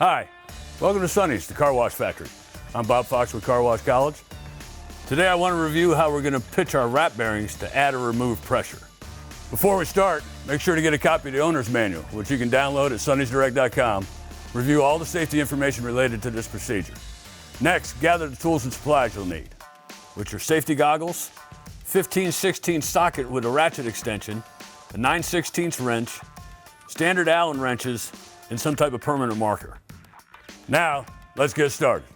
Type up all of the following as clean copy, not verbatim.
Hi, welcome to Sonny's, the car wash factory. I'm Bob Fox with Car Wash College. Today I want to review how we're going to pitch our wrap bearings to add or remove pressure. Before we start, make sure to get a copy of the owner's manual, which you can download at sonnysdirect.com. Review all the safety information related to this procedure. Next, gather the tools and supplies you'll need, which are safety goggles, 15/16 socket with a ratchet extension, a 9/16 wrench, standard Allen wrenches, and some type of permanent marker. Now, let's get started.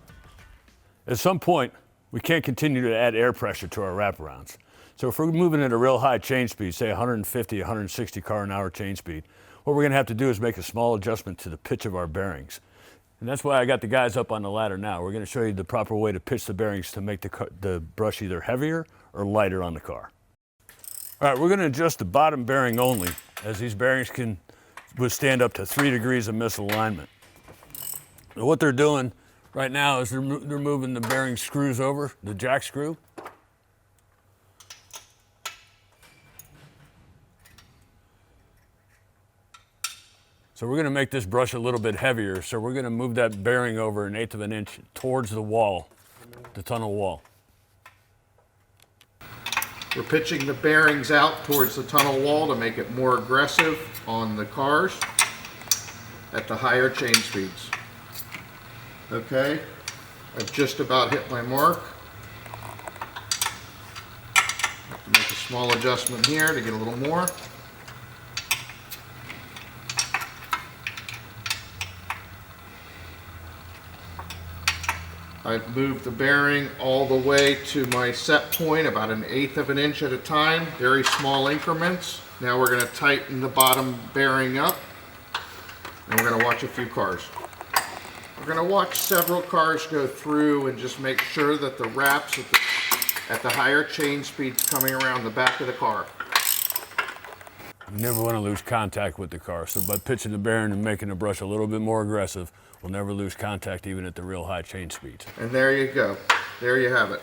At some point, we can't continue to add air pressure to our wraparounds. So if we're moving at a real high change speed, say 150, 160 car an hour change speed, what we're gonna have to do is make a small adjustment to the pitch of our bearings. And that's why I got the guys up on the ladder now. We're gonna show you the proper way to pitch the bearings to make the brush either heavier or lighter on the car. All right, we're gonna adjust the bottom bearing only, as these bearings can withstand up to 3 degrees of misalignment. So what they're doing right now is they're moving the bearing screws over, the jack screw. So we're going to make this brush a little bit heavier, so we're going to move that bearing over 1/8 of an inch towards the wall, the tunnel wall. We're pitching the bearings out towards the tunnel wall to make it more aggressive on the cars at the higher change speeds. Okay, I've just about hit my mark. Have to make a small adjustment here to get a little more. I've moved the bearing all the way to my set point, about 1/8 of an inch at a time, very small increments. Now we're going to tighten the bottom bearing up, and we're going to watch a few cars. We're going to watch several cars go through and just make sure that the wraps at the higher change speeds coming around the back of the car. You never want to lose contact with the car, so by pitching the bearing and making the brush a little bit more aggressive, we'll never lose contact even at the real high change speeds. And there you go. There you have it.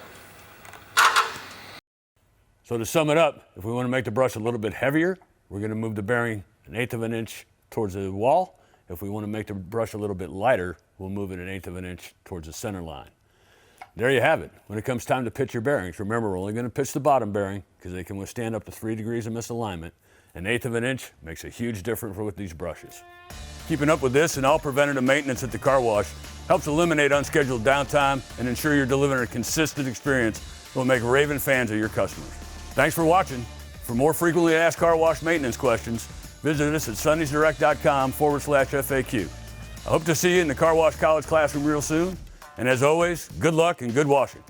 So to sum it up, if we want to make the brush a little bit heavier, we're going to move the bearing 1/8 of an inch towards the wall. If we want to make the brush a little bit lighter, we'll move it 1/8 of an inch towards the center line. There you have it. When it comes time to pitch your bearings, remember we're only going to pitch the bottom bearing because they can withstand up to 3 degrees of misalignment. 1/8 of an inch makes a huge difference with these brushes. Keeping up with this and all preventative maintenance at the car wash helps eliminate unscheduled downtime and ensure you're delivering a consistent experience that will make raving fans of your customers. Thanks for watching. For more frequently asked car wash maintenance questions, visit us at sonnysdirect.com/FAQ. I hope to see you in the Car Wash College classroom real soon. And as always, good luck and good washing.